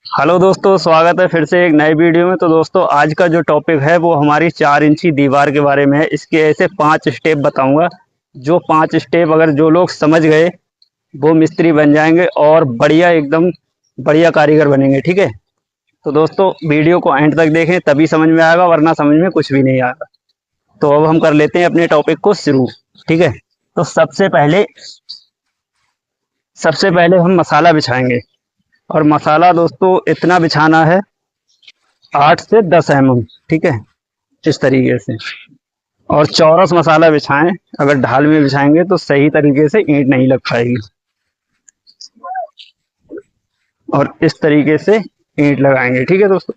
Hello दोस्तों, स्वागत है फिर से एक नए वीडियो में। तो दोस्तों, आज का जो टॉपिक है वो हमारी 4 इंची दीवार के बारे में है। इसके ऐसे 5 स्टेप बताऊंगा। जो 5 स्टेप अगर जो लोग समझ गए वो मिस्त्री बन जाएंगे और बढ़िया एकदम बढ़िया कारीगर बनेंगे। ठीक है। तो दोस्तों, वीडियो को एंड तक देखें तभी समझ में आएगा, वरना समझ में कुछ भी नहीं आएगा। तो अब हम कर लेते हैं अपने टॉपिक को शुरू। ठीक है। तो सबसे पहले हम मसाला बिछाएंगे। और मसाला दोस्तों इतना बिछाना है, 8 से 10 mm। ठीक है। इस तरीके से। और चौरस मसाला बिछाएं। अगर ढाल में बिछाएंगे तो सही तरीके से ईंट नहीं लग पाएगी। और इस तरीके से ईंट लगाएंगे। ठीक है दोस्तों।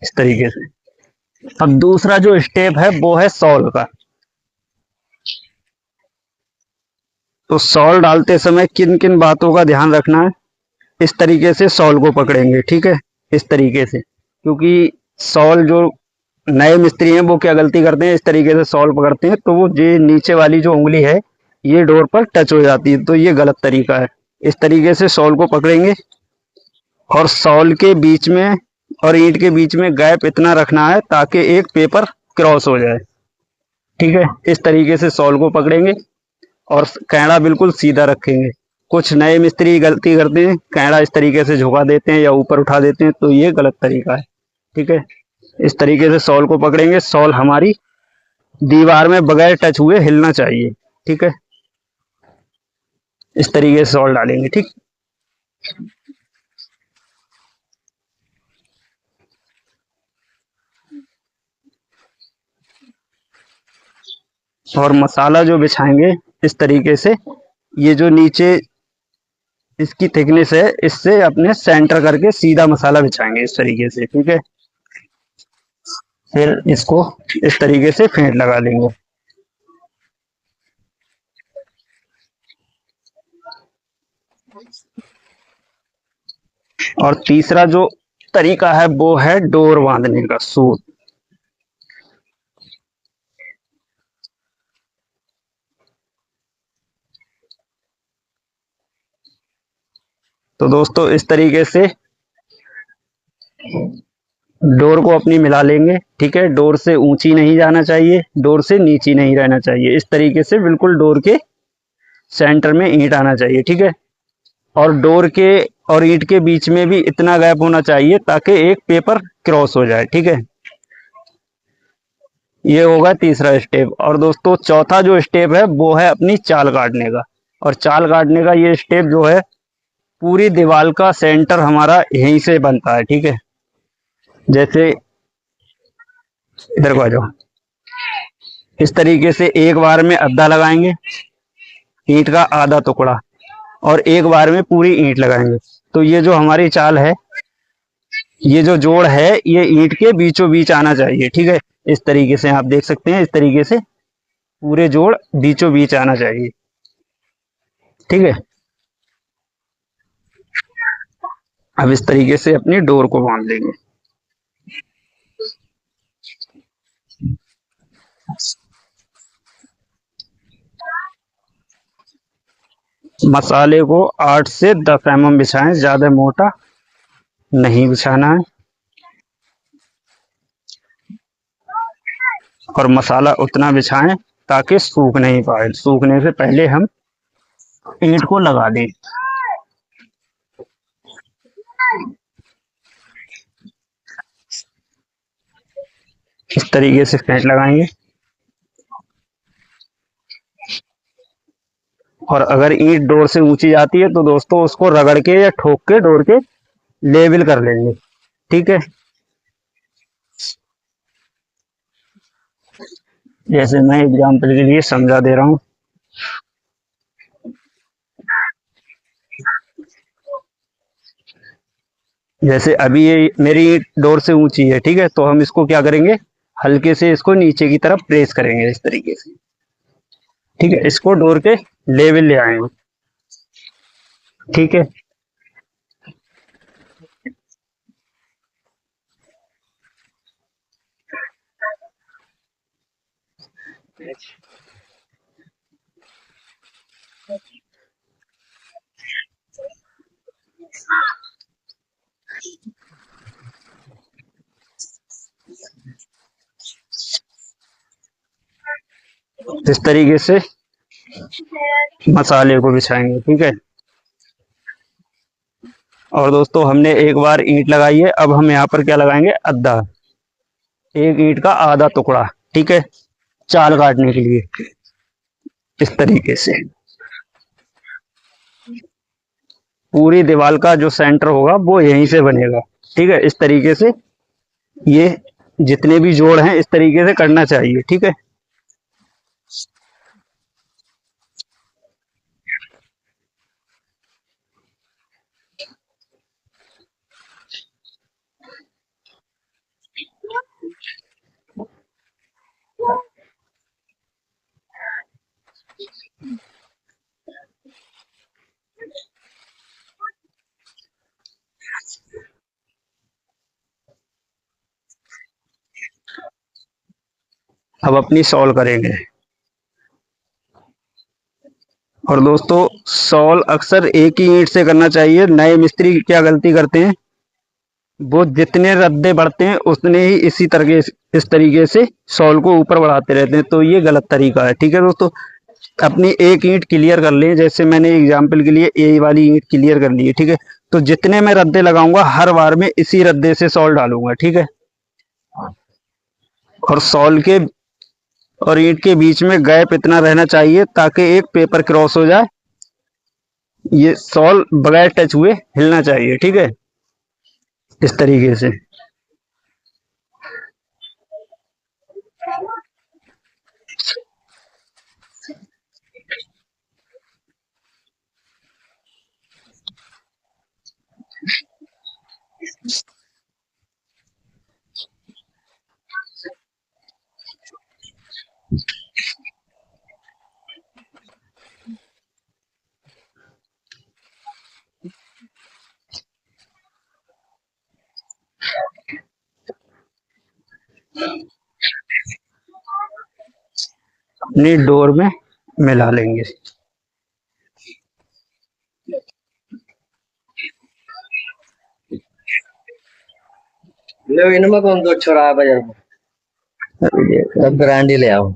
इस तरीके से। अब दूसरा जो स्टेप है वो है सॉल का। तो सॉल डालते समय किन किन बातों का ध्यान रखना है। इस तरीके से सॉल को पकड़ेंगे। ठीक है। इस तरीके से, क्योंकि सॉल जो नए मिस्त्री हैं वो क्या गलती करते हैं, इस तरीके से सॉल पकड़ते हैं तो वो ये नीचे वाली जो उंगली है ये डोर पर टच हो जाती है, तो ये गलत तरीका है। इस तरीके से सॉल को पकड़ेंगे। और सॉल के बीच में और ईंट के बीच में गैप इतना रखना है ताकि एक पेपर क्रॉस हो जाए। ठीक है। इस तरीके से सॉल को पकड़ेंगे और कैंड़ा बिल्कुल सीधा रखेंगे। कुछ नए मिस्त्री गलती करते हैं, कैंड़ा इस तरीके से झुका देते हैं या ऊपर उठा देते हैं, तो ये गलत तरीका है। ठीक है। इस तरीके से सॉल को पकड़ेंगे। सॉल हमारी दीवार में बगैर टच हुए हिलना चाहिए। ठीक है। इस तरीके से सॉल डालेंगे। ठीक। और मसाला जो बिछाएंगे इस तरीके से, ये जो नीचे इसकी थिकनेस है इससे अपने सेंटर करके सीधा मसाला बिछाएंगे इस तरीके से। ठीक है। फिर इसको इस तरीके से फेंट लगा लेंगे। और तीसरा जो तरीका है वो है डोर बांधने का, सूत। तो दोस्तों, इस तरीके से डोर को अपनी मिला लेंगे। ठीक है। डोर से ऊंची नहीं जाना चाहिए, डोर से नीची नहीं रहना चाहिए। इस तरीके से बिल्कुल डोर के सेंटर में ईंट आना चाहिए। ठीक है। और डोर के और ईंट के बीच में भी इतना गैप होना चाहिए ताकि एक पेपर क्रॉस हो जाए। ठीक है। ये होगा तीसरा स्टेप। और दोस्तों, चौथा जो स्टेप है वो है अपनी चाल काटने का। और चाल काटने का ये स्टेप जो है, पूरी दीवार का सेंटर हमारा यहीं से बनता है। ठीक है। जैसे इधर को आ जाओ। इस तरीके से एक बार में अद्धा लगाएंगे, ईंट का आधा टुकड़ा, और एक बार में पूरी ईंट लगाएंगे। तो ये जो हमारी चाल है, ये जो जोड़ है ये ईंट के बीचों बीच आना चाहिए। ठीक है। इस तरीके से आप देख सकते हैं, इस तरीके से पूरे जोड़ बीचों बीच आना चाहिए। ठीक है। अब इस तरीके से अपनी डोर को बांध लेंगे। मसाले को 8 से 10 mm बिछाएं, ज्यादा मोटा नहीं बिछाना है। और मसाला उतना बिछाएं ताकि सूख नहीं पाए, सूखने से पहले हम ईंट को लगा दें। इस तरीके से फेंट लगाएंगे। और अगर ईंट डोर से ऊंची जाती है तो दोस्तों उसको रगड़ के या ठोक के डोर के लेवल कर लेंगे। ठीक है। जैसे मैं एग्जाम्पल के लिए समझा दे रहा हूँ। जैसे अभी ये मेरी ईंट डोर से ऊंची है। ठीक है। तो हम इसको क्या करेंगे, हल्के से इसको नीचे की तरफ प्रेस करेंगे इस तरीके से। ठीक है। इसको डोर के लेवल ले आएंगे। ठीक है। इस तरीके से मसाले को बिछाएंगे, ठीक है। और दोस्तों हमने एक बार ईंट लगाई है, अब हम यहाँ पर क्या लगाएंगे, अद्धा, एक ईंट का आधा टुकड़ा, ठीक है, चाल काटने के लिए। इस तरीके से पूरी दीवार का जो सेंटर होगा वो यहीं से बनेगा, ठीक है। इस तरीके से ये जितने भी जोड़ हैं इस तरीके से करना चाहिए, ठीक है। अब अपनी सॉल्व करेंगे। और दोस्तों सॉल्व अक्सर एक ही ईंट से करना चाहिए। नए मिस्त्री क्या गलती करते हैं, वो जितने रद्दे बढ़ते हैं उतने ही इस तरीके से सॉल्व को ऊपर बढ़ाते रहते हैं, तो ये गलत तरीका है, ठीक है दोस्तों। अपनी एक ईंट क्लियर कर लें, जैसे मैंने एग्जाम्पल के लिए ए वाली ईंट क्लियर कर ली है, ठीक है। तो जितने मैं रद्दे लगाऊंगा हर बार में इसी रद्दे से सॉल्व डालूंगा, ठीक है। और सॉल्व के और ईंट के बीच में गैप इतना रहना चाहिए ताकि एक पेपर क्रॉस हो जाए, ये सॉल्व बगैर टच हुए हिलना चाहिए, ठीक है। इस तरीके से अपनी डोर में मिला लेंगे। लो इनमें कौन तो छोरा बाजार में, सब ब्रांड ही ले आओ।